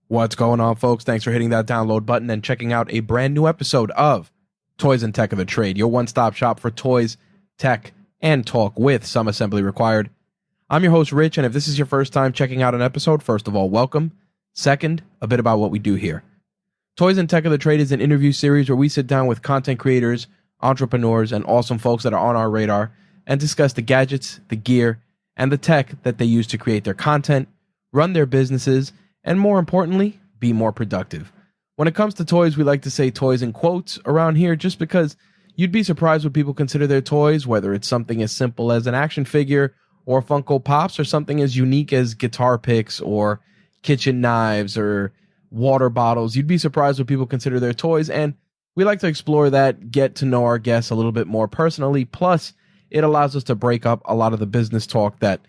What's going on, folks? Thanks for hitting that download button and checking out a brand new episode of Toys and Tech of the Trade, your one-stop shop for toys, tech, and talk with some assembly required. I'm your host, Rich, and if this is your first time checking out an episode, first of all, welcome. Second, a bit about what we do here. Toys and Tech of the Trade is an interview series where we sit down with content creators, entrepreneurs, and awesome folks that are on our radar and discuss the gadgets, the gear, and the tech that they use to create their content, run their businesses, and more importantly, be more productive. When it comes to toys, we like to say toys in quotes around here just because you'd be surprised what people consider their toys, whether it's something as simple as an action figure or Funko Pops or something as unique as guitar picks or kitchen knives or water bottles. You'd be surprised what people consider their toys, and we like to explore that, get to know our guests a little bit more personally. Plus, it allows us to break up a lot of the business talk that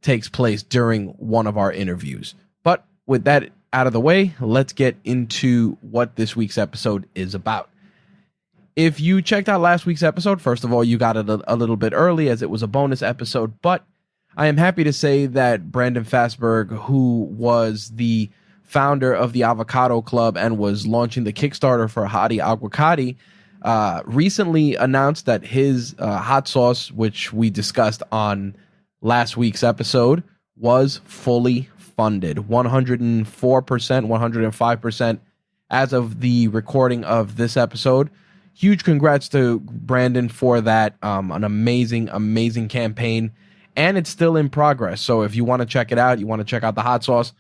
takes place during one of our interviews. But with that out of the way, let's get into what this week's episode is about. If you checked out last week's episode, first of all, you got it a little bit early as it was a bonus episode, but I am happy to say that Brandon Fastberg, who was the founder of the Avocado Club and was launching the Kickstarter for Hadi Aguacate, recently announced that his hot sauce, which we discussed on last week's episode, was fully funded 104%, 105% as of the recording of this episode. Huge congrats to Brandon for that. An amazing campaign, and it's still in progress. So if you want to check it out, you want to check out the hot sauce,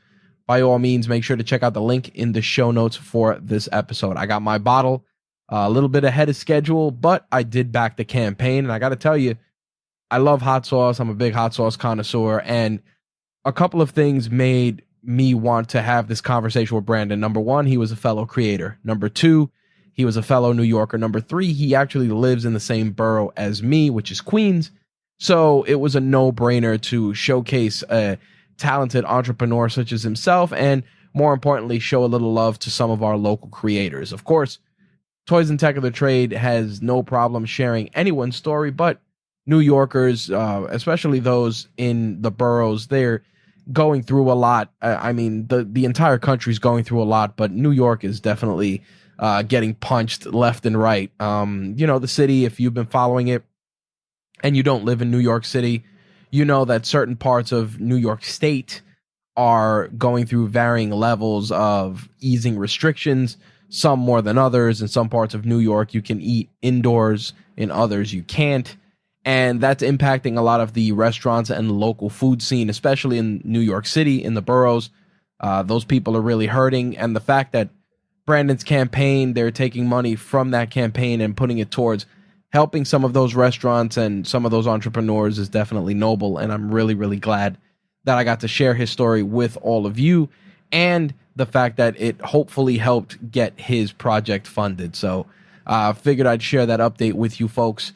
by all means, make sure to check out the link in the show notes for this episode. I got my bottle a little bit ahead of schedule, but I did back the campaign, and I got to tell you, I love hot sauce. I'm a big hot sauce connoisseur, and a couple of things made me want to have this conversation with Brandon. Number one, he was a fellow creator. Number two, he was a fellow New Yorker. Number three, he actually lives in the same borough as me, which is Queens. So it was a no-brainer to showcase a talented entrepreneur such as himself, and more importantly, show a little love to some of our local creators. Of course, Toys and Tech of the Trade has no problem sharing anyone's story, but New Yorkers, especially those in the boroughs, they're going through a lot. I mean, the entire country's going through a lot, but New York is definitely getting punched left and right. The city, if you've been following it and you don't live in New York City, you know that certain parts of New York State are going through varying levels of easing restrictions, some more than others. In some parts of New York, you can eat indoors, in others you can't. And that's impacting a lot of the restaurants and local food scene, especially in New York City, in the boroughs. Those people are really hurting. And the fact that Brandon's campaign, they're taking money from that campaign and putting it towards helping some of those restaurants and some of those entrepreneurs is definitely noble. And I'm really, really glad that I got to share his story with all of you, and the fact that it hopefully helped get his project funded. So figured I'd share that update with you folks.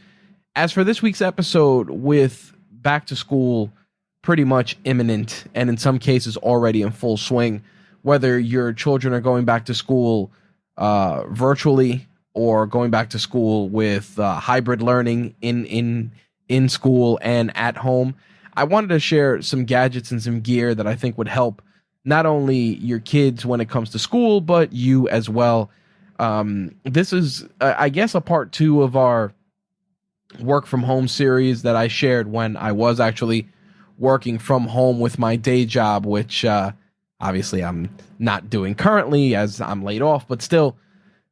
As for this week's episode, with back to school pretty much imminent and in some cases already in full swing, whether your children are going back to school virtually or going back to school with hybrid learning in school and at home, I wanted to share some gadgets and some gear that I think would help not only your kids when it comes to school, but you as well. This is, I guess, a part two of our work from home series that I shared when I was actually working from home with my day job, which obviously I'm not doing currently as I'm laid off, but still,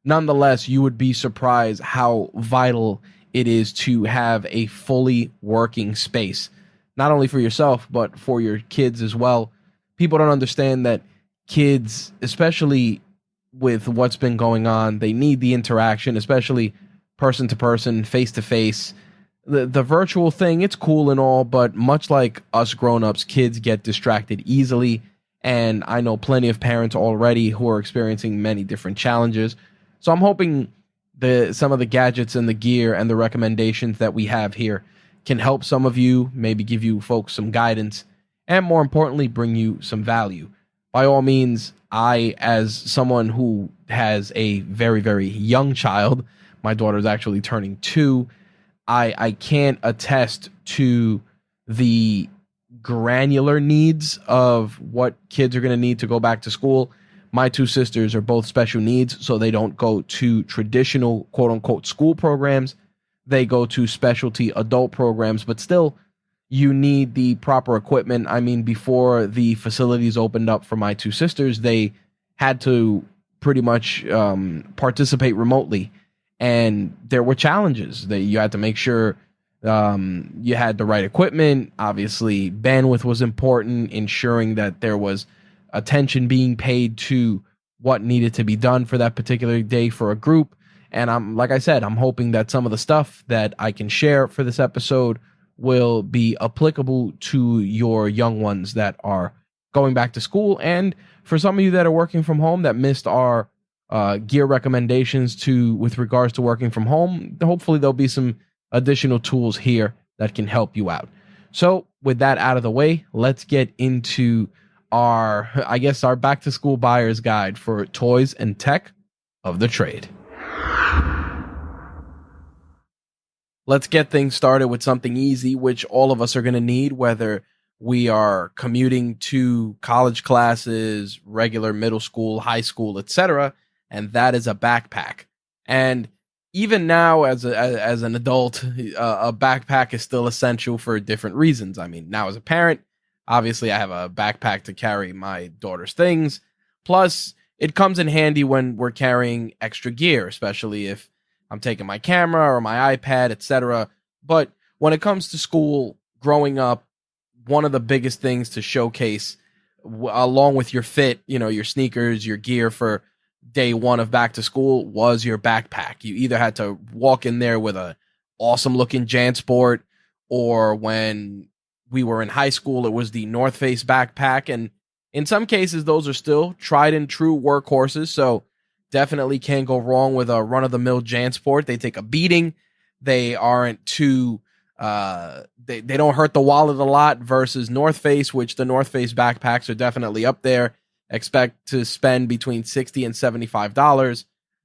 nonetheless, you would be surprised how vital it is to have a fully working space, not only for yourself, but for your kids as well. People don't understand that kids, especially with what's been going on, they need the interaction, especially person to person, face to face. The virtual thing, it's cool and all, but much like us grown-ups, kids get distracted easily. And I know plenty of parents already who are experiencing many different challenges. So I'm hoping some of the gadgets and the gear and the recommendations that we have here can help some of you, maybe give you folks some guidance, and more importantly, bring you some value. By all means, I, as someone who has a very, very young child, my daughter's actually turning 2, I can't attest to the granular needs of what kids are going to need to go back to school. My two sisters are both special needs, so they don't go to traditional quote unquote school programs. They go to specialty adult programs, but still, you need the proper equipment. I mean, before the facilities opened up for my two sisters, they had to pretty much participate remotely, and there were challenges that you had to make sure you had the right equipment. Obviously, bandwidth was important, ensuring that there was attention being paid to what needed to be done for that particular day for a group. And like I said, I'm hoping that some of the stuff that I can share for this episode will be applicable to your young ones that are going back to school. And for some of you that are working from home that missed our gear recommendations with regards to working from home, hopefully there'll be some additional tools here that can help you out. So with that out of the way, let's get into our back to school buyer's guide for toys and tech of the trade. Let's get things started with something easy, which all of us are going to need, whether we are commuting to college classes, regular middle school, high school, etc., and that is a backpack. And even now, as an adult, a backpack is still essential for different reasons. I mean, now as a parent, obviously I have a backpack to carry my daughter's things. Plus, it comes in handy when we're carrying extra gear, especially if I'm taking my camera or my iPad, etc. But when it comes to school, growing up, one of the biggest things to showcase, along with your fit, your sneakers, your gear for day one of back to school, was your backpack. You either had to walk in there with a awesome looking JanSport, or when we were in high school, it was the North Face backpack. And in some cases, those are still tried and true workhorses. So definitely can't go wrong with a run-of-the-mill JanSport. They take a beating. They aren't too, they don't hurt the wallet a lot, versus North Face, which the North Face backpacks are definitely up there. Expect to spend between $60 and $75.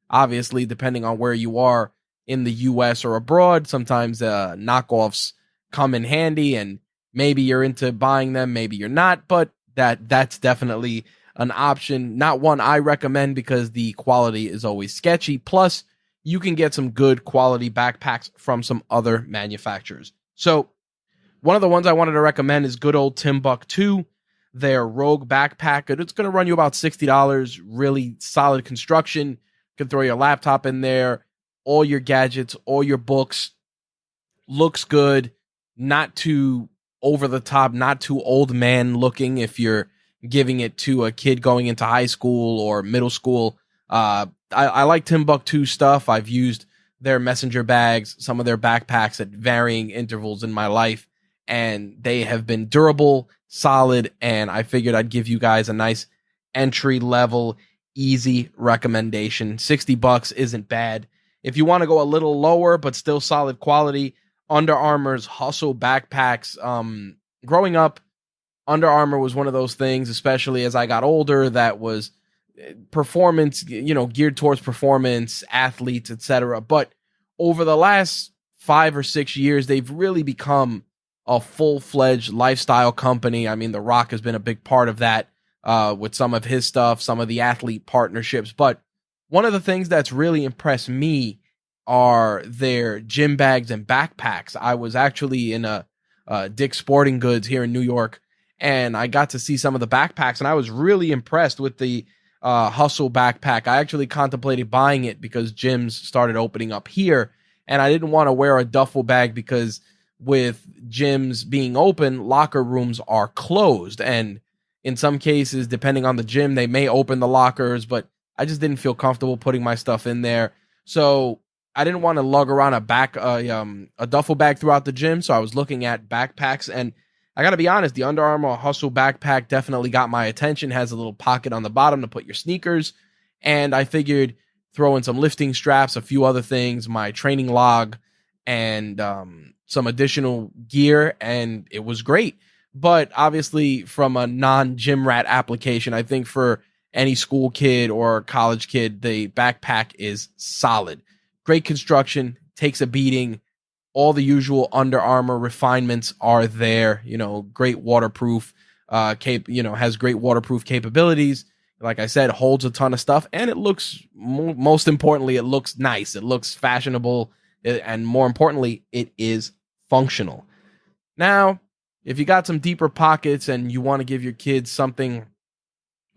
Obviously, depending on where you are in the US or abroad, sometimes knockoffs come in handy, and maybe you're into buying them, maybe you're not, but that's definitely an option. Not one I recommend because the quality is always sketchy. Plus, you can get some good quality backpacks from some other manufacturers. So one of the ones I wanted to recommend is good old Timbuk2, their Rogue backpack. It's going to run you about $60. Really solid construction. You can throw your laptop in there, all your gadgets, all your books. Looks good. Not too over the top, not too old man looking if you're giving it to a kid going into high school or middle school. I like Timbuk2 stuff. I've used their messenger bags, some of their backpacks at varying intervals in my life, and they have been durable, solid, and I figured I'd give you guys a nice entry level, easy recommendation. $60 isn't bad. If you want to go a little lower but still solid quality, Under Armour's Hustle backpacks. Growing up, Under Armour was one of those things, especially as I got older, that was performance, geared towards performance, athletes, etc. But over the last 5 or 6 years, they've really become a full-fledged lifestyle company. I mean, The Rock has been a big part of that with some of his stuff, some of the athlete partnerships. But one of the things that's really impressed me are their gym bags and backpacks. I was actually in a Dick's Sporting Goods here in New York, and I got to see some of the backpacks, and I was really impressed with the Hustle backpack. I actually contemplated buying it because gyms started opening up here, and I didn't want to wear a duffel bag because with gyms being open, locker rooms are closed, and in some cases, depending on the gym, they may open the lockers, but I just didn't feel comfortable putting my stuff in there. So I didn't want to lug around a duffel bag throughout the gym, so I was looking at backpacks, and I got to be honest, the Under Armour Hustle backpack definitely got my attention. Has a little pocket on the bottom to put your sneakers, and I figured throw in some lifting straps, a few other things, my training log, and some additional gear, and it was great. But obviously, from a non-gym rat application, I think for any school kid or college kid, the backpack is solid. Great construction, takes a beating. All the usual Under Armour refinements are there. Great waterproof has great waterproof capabilities. Like I said, holds a ton of stuff, and it looks, most importantly, it looks nice. It looks fashionable, and more importantly, it is functional. Now, if you got some deeper pockets and you want to give your kids something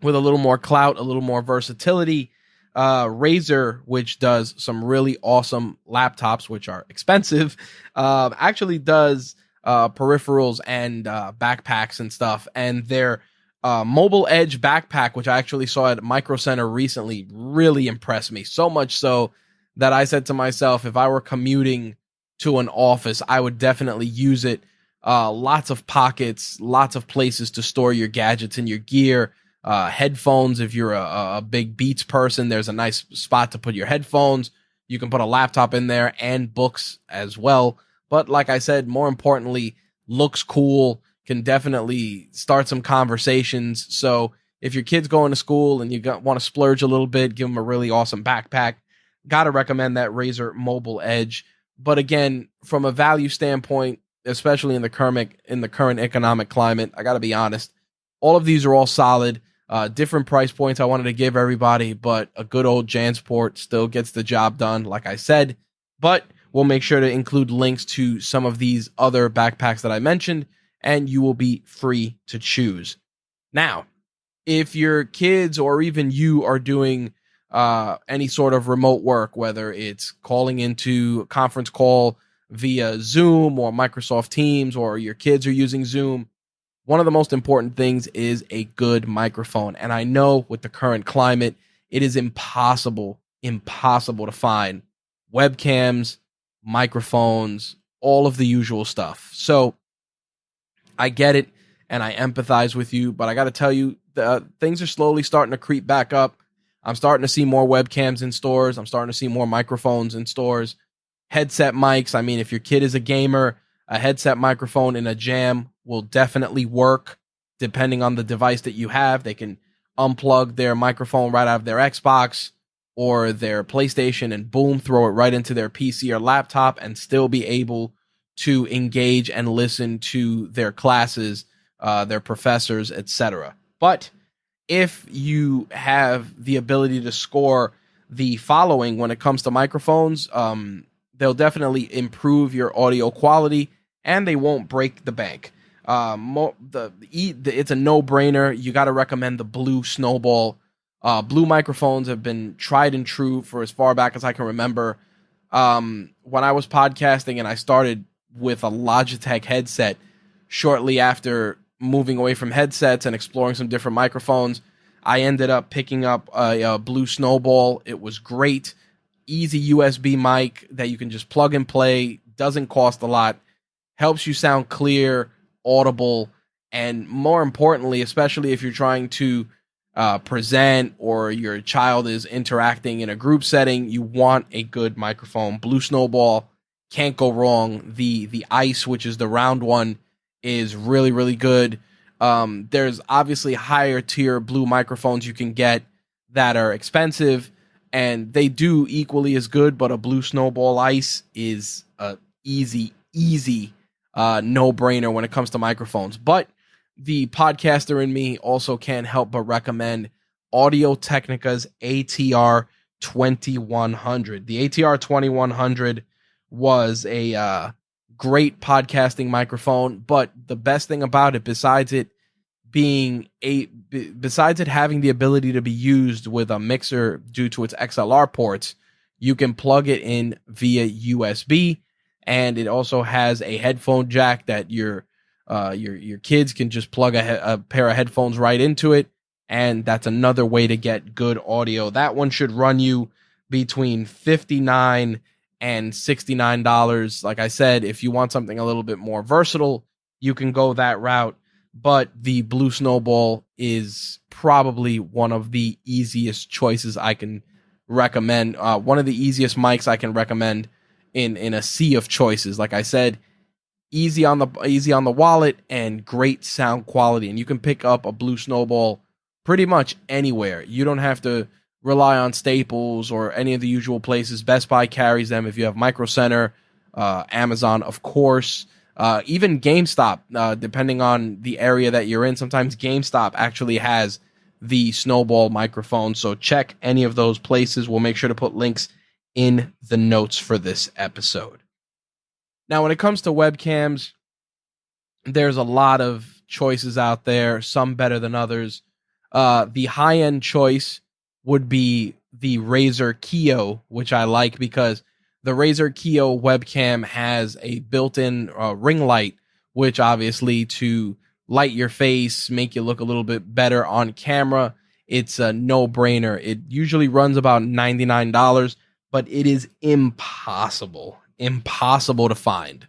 with a little more clout, a little more versatility, Razer, which does some really awesome laptops, which are expensive, actually does peripherals and backpacks and stuff. And their Mobile Edge backpack, which I actually saw at Micro Center recently, really impressed me. So much so that I said to myself, if I were commuting to an office, I would definitely use it. Lots of pockets, lots of places to store your gadgets and your gear. Headphones, if you're a big Beats person, there's a nice spot to put your headphones. You can put a laptop in there and books as well. But like I said, more importantly, looks cool, can definitely start some conversations. So if your kid's going to school and you want to splurge a little bit, give them a really awesome backpack, got to recommend that Razer Mobile Edge. But again, from a value standpoint, especially in the current economic climate, I got to be honest, all of these are all solid. Different price points I wanted to give everybody, but a good old JanSport still gets the job done, like I said. But we'll make sure to include links to some of these other backpacks that I mentioned, and you will be free to choose. Now, if your kids or even you are doing any sort of remote work, whether it's calling into a conference call via Zoom or Microsoft Teams, or your kids are using Zoom, one of the most important things is a good microphone. And I know with the current climate, it is impossible to find webcams, microphones, all of the usual stuff. So I get it and I empathize with you, but I got to tell you, things are slowly starting to creep back up. I'm starting to see more webcams in stores. I'm starting to see more microphones in stores. Headset mics. I mean, if your kid is a gamer, a headset microphone in a jam will definitely work depending on the device that you have. They can unplug their microphone right out of their Xbox or their PlayStation and boom, throw it right into their PC or laptop and still be able to engage and listen to their classes, their professors, etc. But if you have the ability to score the following when it comes to microphones, they'll definitely improve your audio quality and they won't break the bank. It's a no-brainer. You got to recommend the Blue Snowball. Blue microphones have been tried and true for as far back as I can remember. When I was podcasting and I started with a Logitech headset, shortly after moving away from headsets and exploring some different microphones, I ended up picking up a Blue Snowball. It was great. Easy USB mic that you can just plug and play. Doesn't cost a lot. Helps you sound clear, audible, and more importantly, especially if you're trying to present or your child is interacting in a group setting, you want a good microphone. Blue Snowball, can't go wrong. The Ice, which is the round one, is really, really good. There's obviously higher tier Blue microphones you can get that are expensive, and they do equally as good, but a Blue Snowball Ice is a easy no-brainer when it comes to microphones. But the podcaster in me also can't help but recommend Audio-Technica's ATR 2100. The ATR 2100 was a great podcasting microphone, but the best thing about it, besides it having the ability to be used with a mixer due to its XLR ports, you can plug it in via USB, and it also has a headphone jack that your kids can just plug a pair of headphones right into it, and that's another way to get good audio. That one should run you between $59 and $69. Like I said, if you want something a little bit more versatile, you can go that route. But the Blue Snowball is probably one of the easiest choices I can recommend. One of the easiest mics I can recommend in a sea of choices. Like I said, easy on the wallet and great sound quality. And you can pick up a Blue Snowball pretty much anywhere. You don't have to rely on Staples or any of the usual places. Best Buy carries them if you have Micro Center, Amazon, of course. Even GameStop, depending on the area that you're in. Sometimes GameStop actually has the Snowball microphone. So check any of those places. We'll make sure to put links in the notes for this episode. Now, when it comes to webcams, there's a lot of choices out there, some better than others. The high-end choice would be the Razer Kiyo, which I like because the Razer Kiyo webcam has a built-in ring light, which obviously to light your face, make you look a little bit better on camera. It's a no-brainer. It usually runs about $99, but it is impossible to find.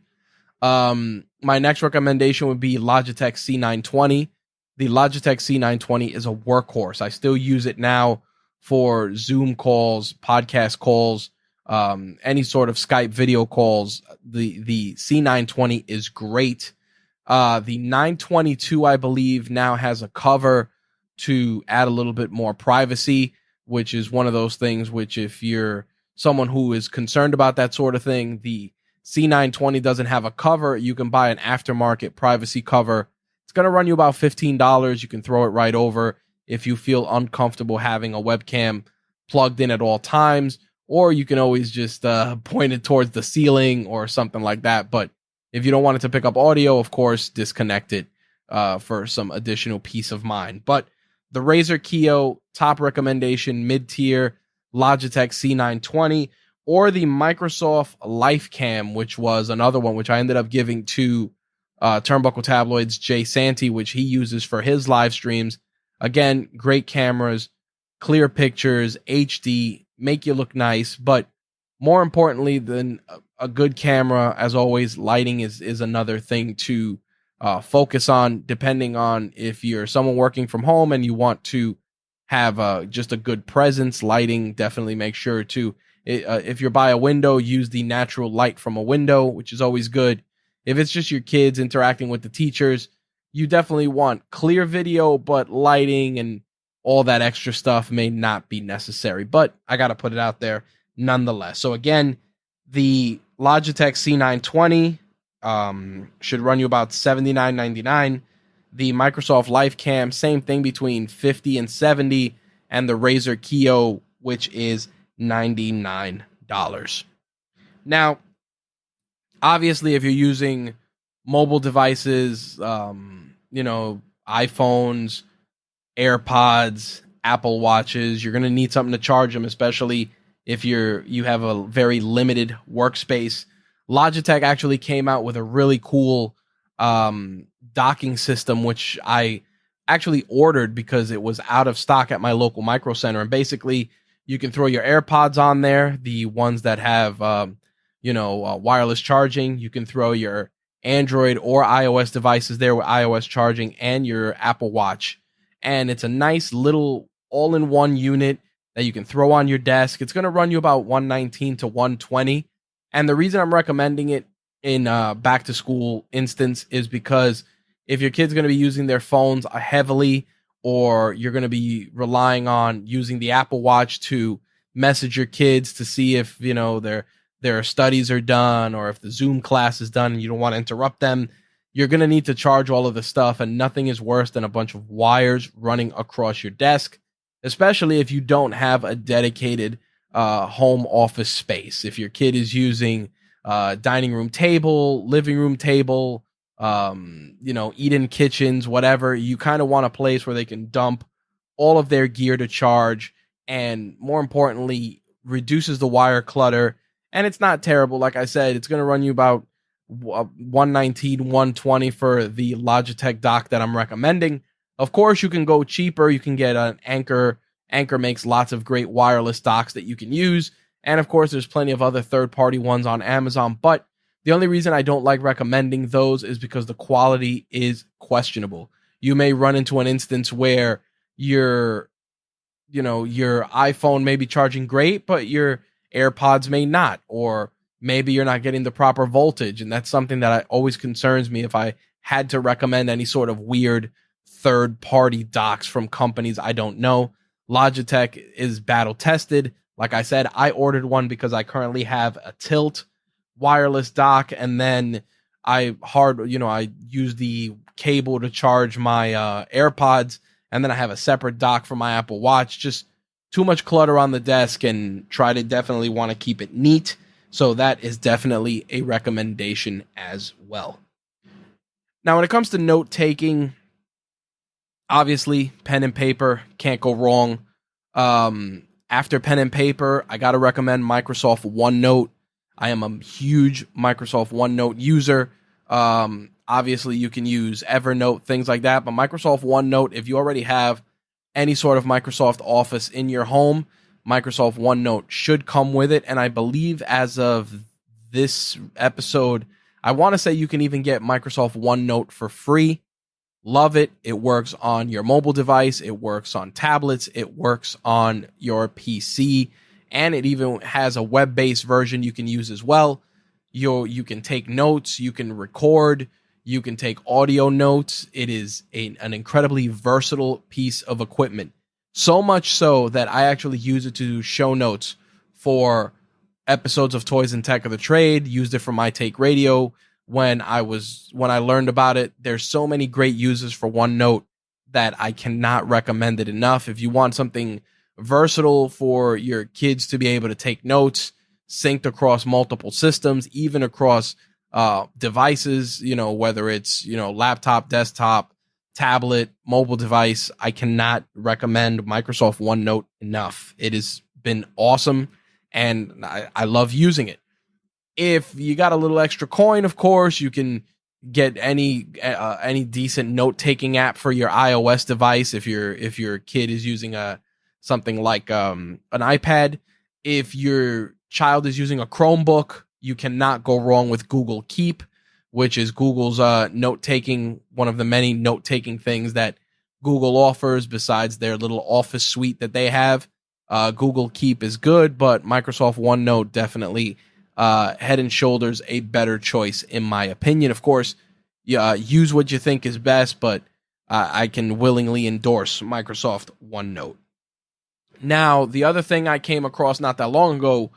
My next recommendation would be Logitech C920. The Logitech C920 is a workhorse. I still use it now for Zoom calls, podcast calls, any sort of Skype video calls. The C920 is great. The 922, I believe, now has a cover to add a little bit more privacy, which is one of those things which, if you're someone who is concerned about that sort of thing, the C920 doesn't have a cover. You can buy an aftermarket privacy cover. It's going to run you about $15. You can throw it right over if you feel uncomfortable having a webcam plugged in at all times, or you can always just point it towards the ceiling or something like that. But if you don't want it to pick up audio, of course, disconnect it for some additional peace of mind. But the Razer Kiyo, top recommendation, mid-tier, Logitech C920, or the Microsoft LifeCam, which was another one which I ended up giving to Turnbuckle Tabloid's Jay Santee, which he uses for his live streams. Again, great cameras, clear pictures, HD, make you look nice. But more importantly than a good camera, as always, lighting is another thing to focus on, depending on if you're someone working from home and you want to have just a good presence. Lighting, definitely make sure to, if you're by a window, use the natural light from a window, which is always good. If it's just your kids interacting with the teachers, you definitely want clear video, but lighting and all that extra stuff may not be necessary. But I got to put it out there nonetheless. So again, the Logitech C920 should run you about $79.99. The Microsoft LifeCam, same thing, between $50 and $70, and the Razer Kiyo, which is $99. Now, obviously, if you're using mobile devices, iPhones, AirPods, Apple Watches, you're going to need something to charge them, especially if you have a very limited workspace. Logitech actually came out with a really cool docking system, which I actually ordered because it was out of stock at my local Micro Center. And basically, you can throw your AirPods on there, the ones that have wireless charging. You can throw your Android or iOS devices there with iOS charging, and your Apple Watch. And it's a nice little all-in-one unit that you can throw on your desk. It's going to run you about $119 to $120. And the reason I'm recommending it in back to school instance is because if your kid's going to be using their phones heavily, or you're going to be relying on using the Apple Watch to message your kids to see if their studies are done, or if the Zoom class is done and you don't want to interrupt them, you're going to need to charge all of the stuff. And nothing is worse than a bunch of wires running across your desk, especially if you don't have a dedicated home office space. If your kid is using dining room table, living room table, eat-in kitchens, whatever, you kind of want a place where they can dump all of their gear to charge, and more importantly, reduces the wire clutter. And it's not terrible. Like I said, it's going to run you about $119, $120 for the Logitech dock that I'm recommending. Of course, you can go cheaper. You can get an Anker. Anker makes lots of great wireless docks that you can use. And of course, there's plenty of other third-party ones on Amazon. But the only reason I don't like recommending those is because the quality is questionable. You may run into an instance where your iPhone may be charging great, but your AirPods may not, or maybe you're not getting the proper voltage. And that's something that always concerns me if I had to recommend any sort of weird third-party docks from companies I don't know. Logitech is battle tested. Like I said, I ordered one because I currently have a Tilt wireless dock, and then I use the cable to charge my AirPods, and then I have a separate dock for my Apple Watch. Just too much clutter on the desk, and try to definitely want to keep it neat. So that is definitely a recommendation as well. Now, when it comes to note taking, obviously pen and paper, can't go wrong. After pen and paper, I got to recommend Microsoft OneNote. I am a huge Microsoft OneNote user. Obviously, you can use Evernote, things like that. But Microsoft OneNote, if you already have any sort of Microsoft Office in your home, Microsoft OneNote should come with it. And I believe as of this episode, I want to say you can even get Microsoft OneNote for free. Love it. It works on your mobile device. It works on tablets. It works on your PC. And it even has a web-based version you can use as well. You can take notes. You can record. You can take audio notes. It is an incredibly versatile piece of equipment. So much so that I actually use it to do show notes for episodes of Toys and Tech of the Trade. Used it for My Take Radio when I learned about it. There's so many great uses for OneNote that I cannot recommend it enough. If you want something versatile for your kids to be able to take notes, synced across multiple systems, even across devices, whether it's, laptop, desktop, tablet, mobile device, I cannot recommend Microsoft OneNote enough. It has been awesome, and I love using it. If you got a little extra coin, of course, you can get any decent note-taking app for your iOS device. If your kid is using something like an iPad, if your child is using a Chromebook, you cannot go wrong with Google Keep, which is Google's note-taking, one of the many note-taking things that Google offers besides their little office suite that they have. Google Keep is good, but Microsoft OneNote definitely head and shoulders a better choice, in my opinion. Of course, use what you think is best, but I can willingly endorse Microsoft OneNote. Now, the other thing I came across not that long ago,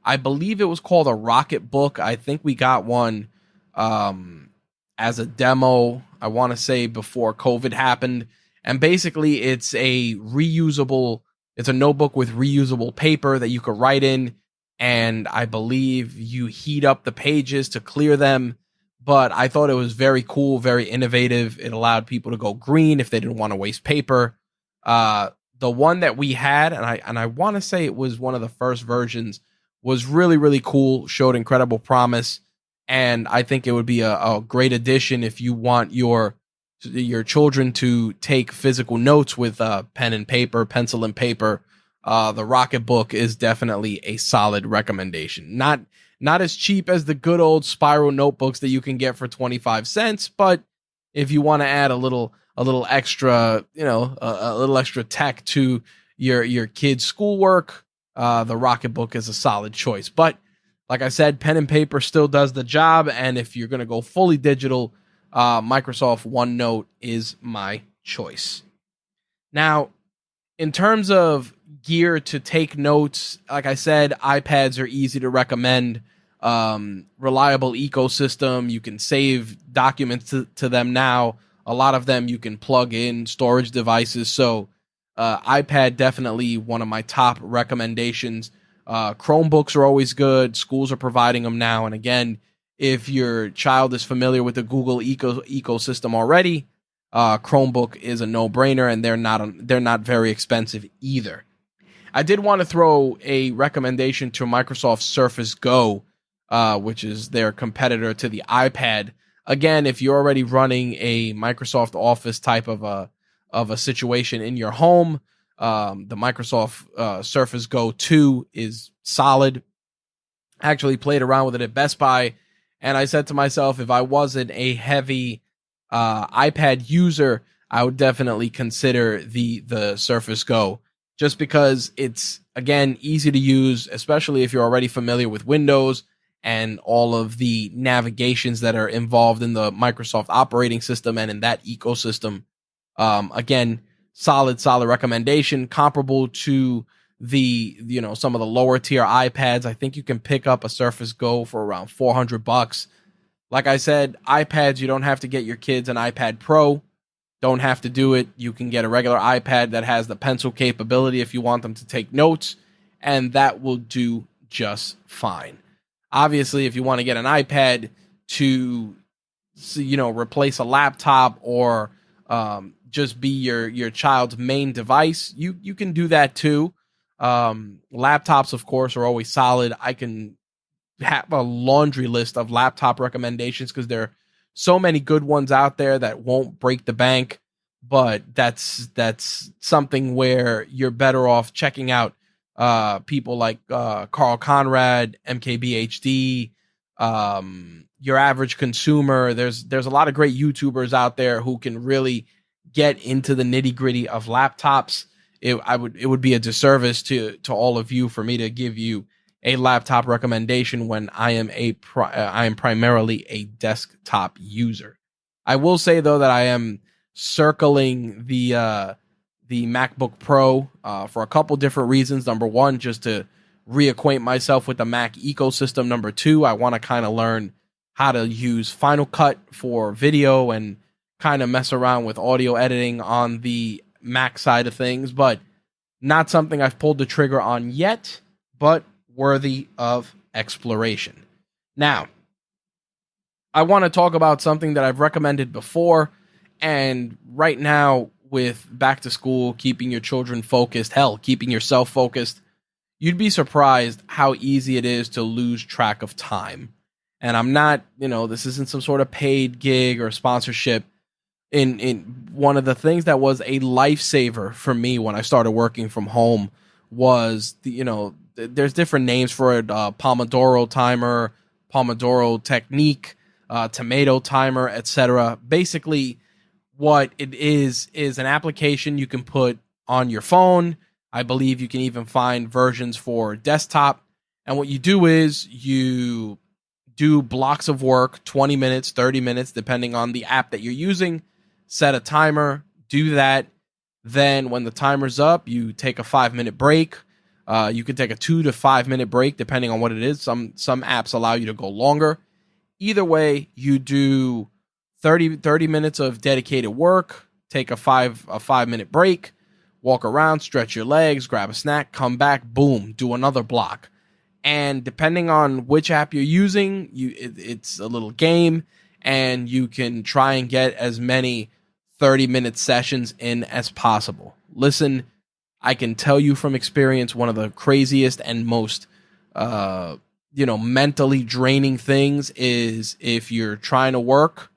I believe it was called a Rocket Book. I think we got one as a demo, I want to say before COVID happened. And basically it's a notebook with reusable paper that you could write in. And I believe you heat up the pages to clear them. But I thought it was very cool, very innovative. It allowed people to go green if they didn't want to waste paper. The one that we had, and I want to say it was one of the first versions, was really, really cool, showed incredible promise. And I think it would be a great addition if you want your children to take physical notes with pen and paper, pencil and paper. The Rocket Book is definitely a solid recommendation. Not as cheap as the good old spiral notebooks that you can get for 25 cents, but if you want to add a little extra, a little extra tech to your kids' schoolwork, the Rocket Book is a solid choice. But like I said, pen and paper still does the job, and if you're going to go fully digital, Microsoft OneNote is my choice. Now, in terms of gear to take notes, like I said, iPads are easy to recommend. Reliable ecosystem. You can save documents to them now. A lot of them you can plug in storage devices. So iPad definitely one of my top recommendations. Chromebooks are always good. Schools are providing them now. And again, if your child is familiar with the Google ecosystem already, Chromebook is a no-brainer, and they're not very expensive either. I did want to throw a recommendation to Microsoft Surface Go, which is their competitor to the iPad. Again, if you're already running a Microsoft Office type of a situation in your home, the Microsoft Surface Go 2 is solid. I actually played around with it at Best Buy, and I said to myself, if I wasn't a heavy iPad user, I would definitely consider the Surface Go, just because it's, again, easy to use, especially if you're already familiar with Windows and all of the navigations that are involved in the Microsoft operating system and in that ecosystem. Again, solid recommendation, comparable to some of the lower tier iPads. I think you can pick up a Surface Go for around $400. Like I said, iPads, you don't have to get your kids an iPad Pro. don't have to do it. You can get a regular iPad that has the pencil capability if you want them to take notes, and that will do just fine. Obviously, if you want to get an iPad to, replace a laptop or just be your child's main device, you can do that too. Laptops, of course, are always solid. I can have a laundry list of laptop recommendations because there are so many good ones out there that won't break the bank, but that's something where you're better off checking out people like Carl Conrad, MKBHD, your average consumer. There's a lot of great YouTubers out there who can really get into the nitty gritty of laptops. It would be a disservice to all of you for me to give you a laptop recommendation when I am primarily a desktop user. I will say though that I am circling the MacBook Pro for a couple different reasons. Number one, just to reacquaint myself with the Mac ecosystem. Number two, I want to kind of learn how to use Final Cut for video and kind of mess around with audio editing on the Mac side of things, but not something I've pulled the trigger on yet, but worthy of exploration. Now, I want to talk about something that I've recommended before, and right now with back to school, keeping your children focused, hell, keeping yourself focused, you'd be surprised how easy it is to lose track of time. And I'm not, this isn't some sort of paid gig or sponsorship. In one of the things that was a lifesaver for me when I started working from home was there's different names for it, Pomodoro timer, Pomodoro technique, tomato timer, etc. Basically, what it is an application you can put on your phone. I believe you can even find versions for desktop. And what you do is you do blocks of work, 20 minutes, 30 minutes, depending on the app that you're using. Set a timer, do that. Then when the timer's up, you take a 5-minute break. You can take a 2 to 5 minute break depending on what it is. Some apps allow you to go longer. Either way, you do 30 minutes of dedicated work, take a 5-minute break, walk around, stretch your legs, grab a snack, come back, boom, do another block. And depending on which app you're using, it's a little game, and you can try and get as many 30-minute sessions in as possible. Listen, I can tell you from experience, one of the craziest and most, mentally draining things is if you're trying to work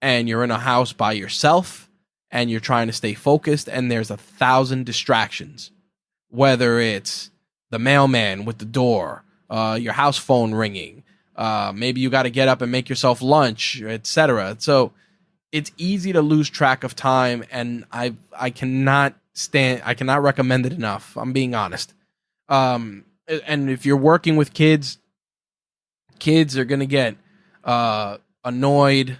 and you're in a house by yourself and you're trying to stay focused and there's 1,000 distractions, whether it's the mailman with the door, your house phone ringing, maybe you got to get up and make yourself lunch, etc. So it's easy to lose track of time, and I cannot recommend it enough. I'm being honest. And if you're working with kids are going to get annoyed,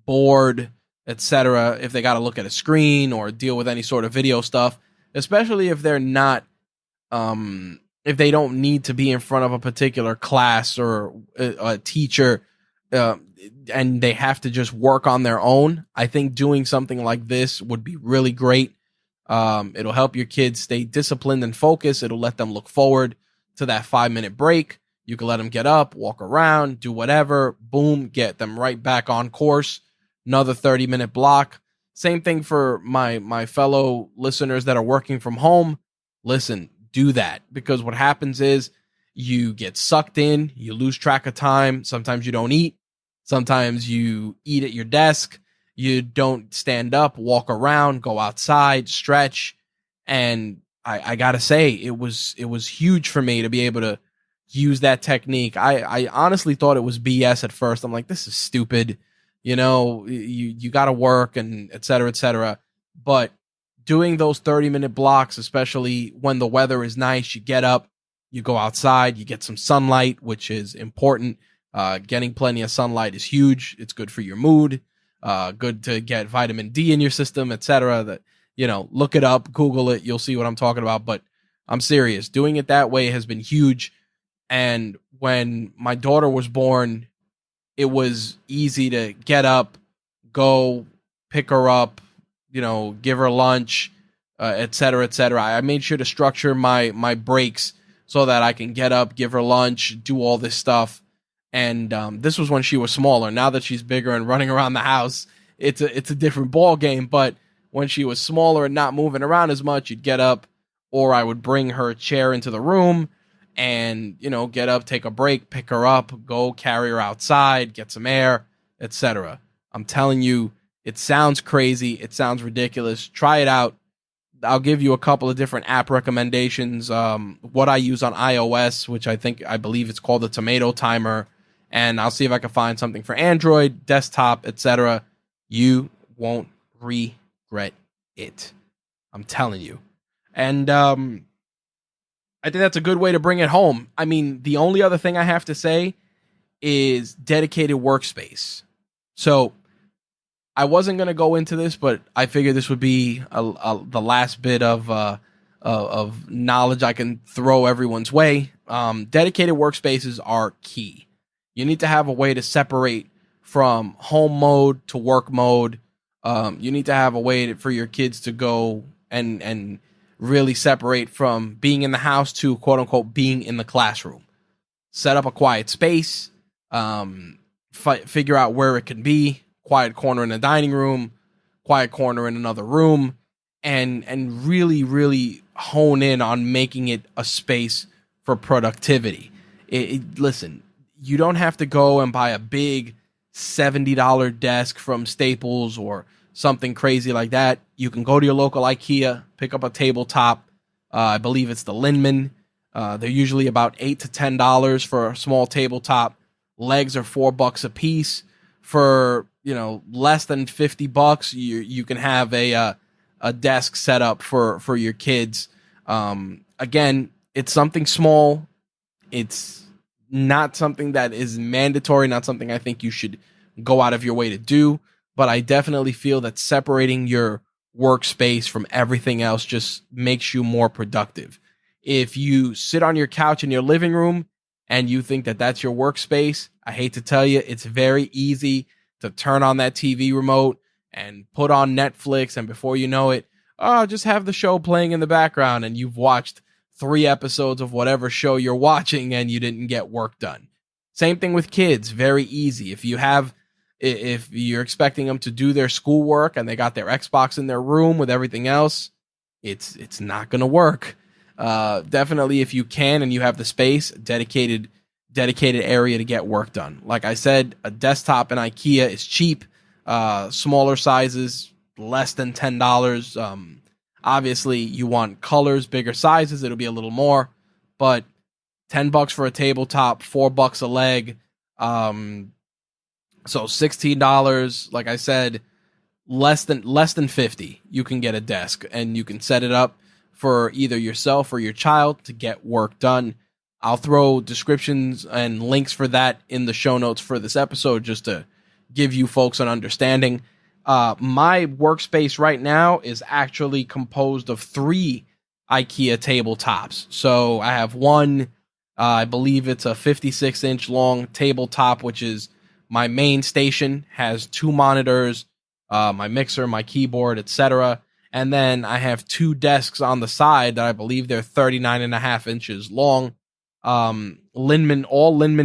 bored, etc. if they got to look at a screen or deal with any sort of video stuff, especially if they're not if they don't need to be in front of a particular class or a teacher, and they have to just work on their own. I think doing something like this would be really great. It'll help your kids stay disciplined and focused. It'll let them look forward to that 5-minute break. You can let them get up, walk around, do whatever, boom, get them right back on course. Another 30-minute block. Same thing for my fellow listeners that are working from home. Listen, do that, because what happens is you get sucked in, you lose track of time. Sometimes you don't eat. Sometimes you eat at your desk. You don't stand up, walk around, go outside, stretch. And I gotta say, it was huge for me to be able to use that technique. I honestly thought it was BS at first. I'm like, this is stupid. You gotta work and et cetera, et cetera. But doing those 30-minute blocks, especially when the weather is nice, you get up, you go outside, you get some sunlight, which is important. Getting plenty of sunlight is huge. It's good for your mood. Good to get vitamin D in your system, etc. That, look it up, Google it, you'll see what I'm talking about. But I'm serious. Doing it that way has been huge. And when my daughter was born, it was easy to get up, go pick her up, give her lunch, et cetera, et cetera. I made sure to structure my breaks so that I can get up, give her lunch, do all this stuff. And this was when she was smaller. Now that she's bigger and running around the house, it's a different ball game. But when she was smaller and not moving around as much, you'd get up, or I would bring her chair into the room and, get up, take a break, pick her up, go carry her outside, get some air, etc. I'm telling you, it sounds crazy. It sounds ridiculous. Try it out. I'll give you a couple of different app recommendations. What I use on iOS, which I believe it's called the Tomato Timer, and I'll see if I can find something for Android, desktop, etc. You won't regret it. I'm telling you. And I think that's a good way to bring it home. I mean, the only other thing I have to say is dedicated workspace. So I wasn't going to go into this, but I figured this would be the last bit of knowledge I can throw everyone's way. Dedicated workspaces are key. You need to have a way to separate from home mode to work mode. You need to have a way for your kids to go and really separate from being in the house to, quote unquote, being in the classroom. Set up a quiet space, figure out where it can be, quiet corner in the dining room, quiet corner in another room, and really, really hone in on making it a space for productivity. Listen, you don't have to go and buy a big $70 desk from Staples or something crazy like that. You can go to your local IKEA, pick up a tabletop. I believe it's the Linman. They're usually about $8 to $10 for a small tabletop. Legs are $4 a piece. For less than $50, you can have a desk set up for your kids. Again, it's something small. It's not something that is mandatory, not something I think you should go out of your way to do. But I definitely feel that separating your workspace from everything else just makes you more productive. If you sit on your couch in your living room and you think that that's your workspace, I hate to tell you, it's very easy to turn on that TV remote and put on Netflix, and before you know it, just have the show playing in the background and you've watched 3 episodes of whatever show you're watching and you didn't get work done. Same thing with kids, very easy. If you're expecting them to do their schoolwork and they got their Xbox in their room with everything else, it's not going to work. Definitely, if you can and you have the space, dedicated area to get work done. Like I said, a desktop in IKEA is cheap. Smaller sizes, less than $10. Obviously, you want colors, bigger sizes, it'll be a little more. But $10 for a tabletop, $4 a leg. So $16, like I said, less than $50, you can get a desk and you can set it up for either yourself or your child to get work done. I'll throw descriptions and links for that in the show notes for this episode just to give you folks an understanding. My workspace right now is actually composed of 3 IKEA tabletops. So I have one, I believe it's a 56-inch long tabletop, which is my main station, has 2 monitors, my mixer, my keyboard, etc. And then I have 2 desks on the side that I believe they're 39.5 inches long. All Linman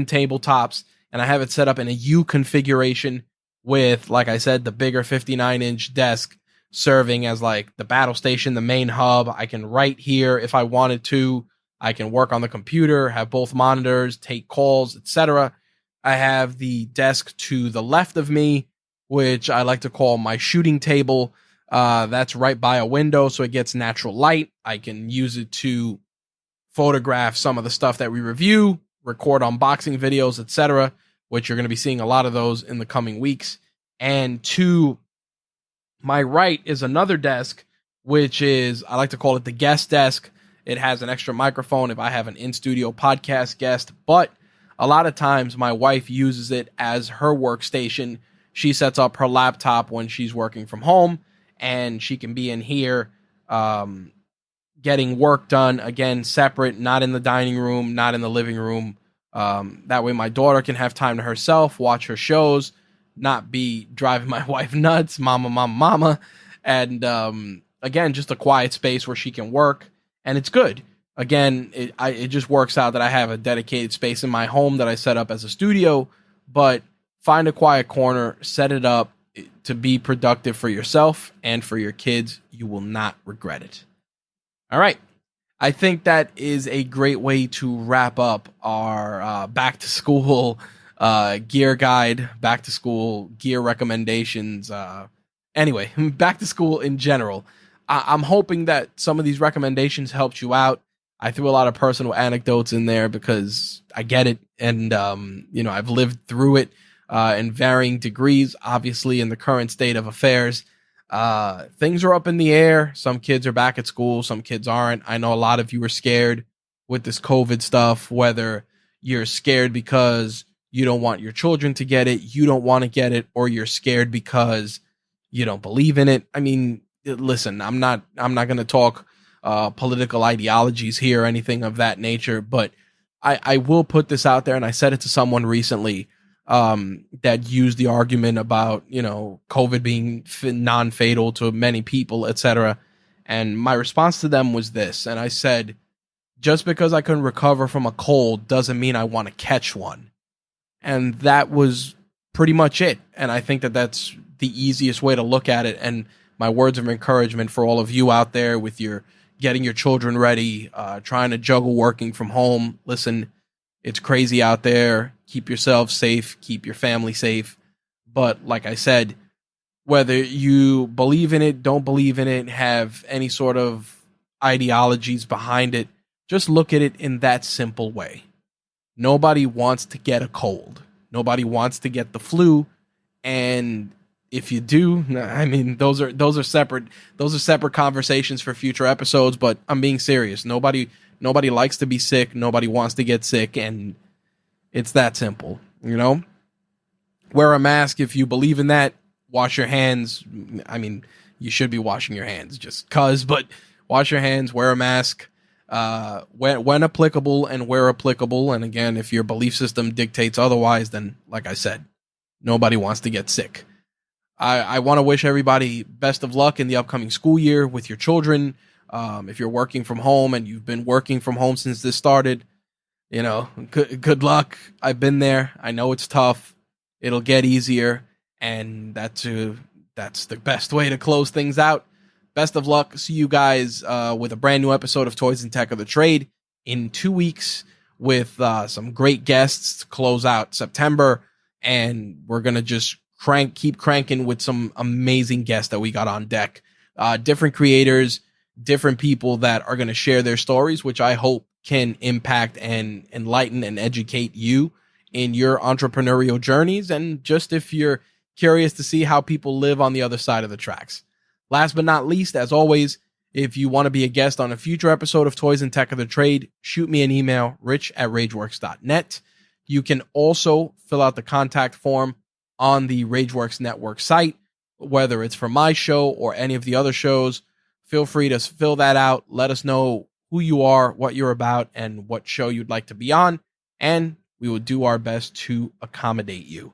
tabletops, and I have it set up in a U configuration with, like I said, the bigger 59-inch desk serving as like the battle station, the main hub. I can write here if I wanted to. I can work on the computer, have both monitors, take calls, etc. I have the desk to the left of me, which I like to call my shooting table. That's right by a window, so it gets natural light. I can use it to photograph some of the stuff that we review, record unboxing videos, etc., which you're going to be seeing a lot of those in the coming weeks. And to my right is another desk, which is, I like to call it the guest desk. It has an extra microphone if I have an in-studio podcast guest, but a lot of times my wife uses it as her workstation. She sets up her laptop when she's working from home, and she can be in here getting work done, again, separate, not in the dining room, not in the living room. That way my daughter can have time to herself, watch her shows, not be driving my wife nuts, mama, And again, just a quiet space where she can work, and it's good. Again, it just works out that I have a dedicated space in my home that I set up as a studio, but find a quiet corner, set it up to be productive for yourself and for your kids. You will not regret it. All right. I think that is a great way to wrap up our back to school gear guide, back to school gear recommendations. Anyway, back to school in general. I'm hoping that some of these recommendations helped you out. I threw a lot of personal anecdotes in there because I get it. And, I've lived through it in varying degrees, obviously, in the current state of affairs. Things are up in the air. Some kids are back at school. Some kids aren't. I know a lot of you are scared with this COVID stuff, whether you're scared because you don't want your children to get it, you don't want to get it, or you're scared because you don't believe in it. I mean, listen, I'm not going to talk political ideologies here or anything of that nature, but I will put this out there, and I said it to someone recently that used the argument about, COVID being non-fatal to many people, etc. And my response to them was this, and I said, just because I couldn't recover from a cold doesn't mean I want to catch one. And that was pretty much it. And I think that that's the easiest way to look at it. And my words of encouragement for all of you out there with your getting your children ready, trying to juggle working from home. Listen, it's crazy out there. Keep yourself safe. Keep your family safe. But like I said, whether you believe in it, don't believe in it, have any sort of ideologies behind it, just look at it in that simple way. Nobody wants to get a cold. Nobody wants to get the flu. And if you do, I mean, those are separate conversations for future episodes, but I'm being serious. Nobody likes to be sick. Nobody wants to get sick. And it's that simple, Wear a mask if you believe in that. Wash your hands. I mean, you should be washing your hands just cause, but wash your hands, wear a mask. When applicable and where applicable. And again, if your belief system dictates otherwise, then like I said, nobody wants to get sick. I want to wish everybody best of luck in the upcoming school year with your children. If you're working from home and you've been working from home since this started, good luck. I've been there. I know it's tough. It'll get easier. And that's the best way to close things out. Best of luck. See you guys with a brand new episode of Toys and Tech of the Trade in 2 weeks with some great guests to close out September. And we're going to just keep cranking with some amazing guests that we got on deck. Different creators, different people that are going to share their stories, which I hope can impact and enlighten and educate you in your entrepreneurial journeys. And just if you're curious to see how people live on the other side of the tracks. Last but not least, as always, if you want to be a guest on a future episode of Toys and Tech of the Trade, shoot me an email, rich@rageworks.net. You can also fill out the contact form on the Rageworks Network site, whether it's for my show or any of the other shows. Feel free to fill that out. Let us know who you are, what you're about, and what show you'd like to be on, and we will do our best to accommodate you.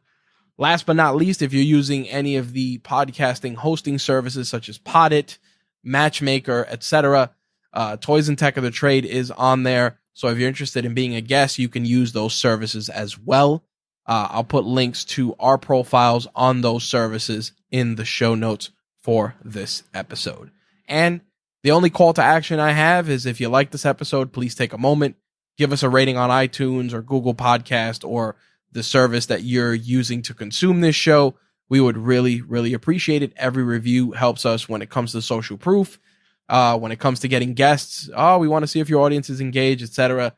Last but not least, if you're using any of the podcasting hosting services such as Podit, Matchmaker, etc., Toys and Tech of the Trade is on there. So if you're interested in being a guest, you can use those services as well. I'll put links to our profiles on those services in the show notes for this episode. And the only call to action I have is if you like this episode, please take a moment, give us a rating on iTunes or Google Podcast or the service that you're using to consume this show. We would really, really appreciate it. Every review helps us when it comes to social proof, when it comes to getting guests. We want to see if your audience is engaged, etc.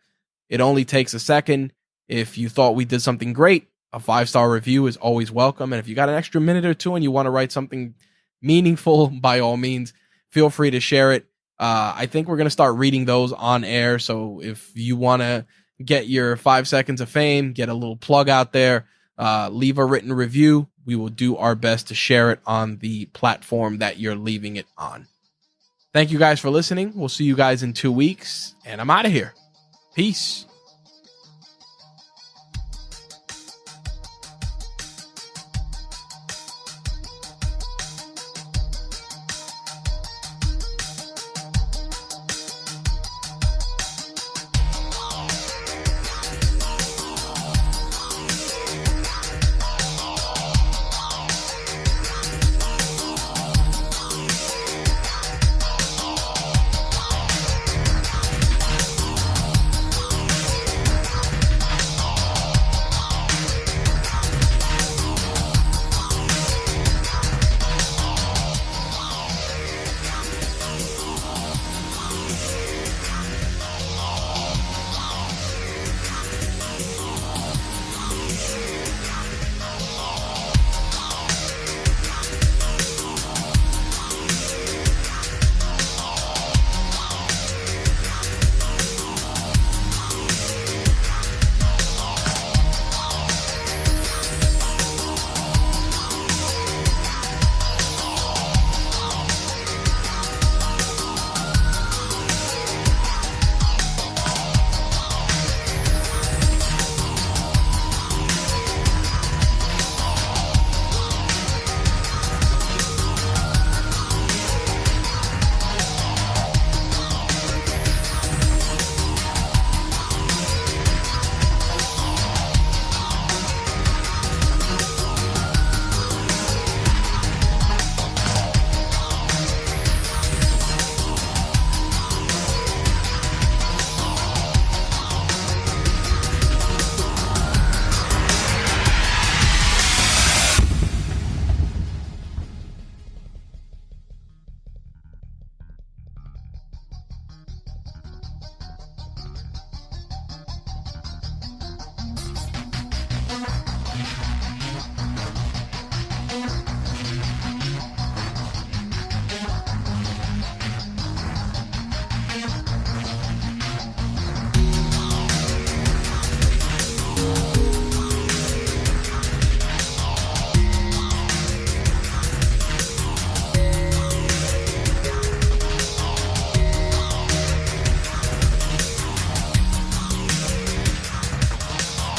It only takes a second. If you thought we did something great, a 5-star review is always welcome. And if you got an extra minute or two and you want to write something meaningful, by all means, feel free to share it. I think we're going to start reading those on air. So if you want to get your 5 seconds of fame, get a little plug out there, leave a written review. We will do our best to share it on the platform that you're leaving it on. Thank you guys for listening. We'll see you guys in 2 weeks, and I'm out of here. Peace.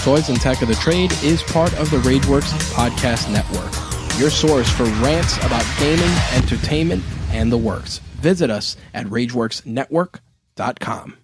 Toys and Tech of the Trade is part of the RageWorks Podcast Network, your source for rants about gaming, entertainment, and the works. Visit us at RageWorksNetwork.com.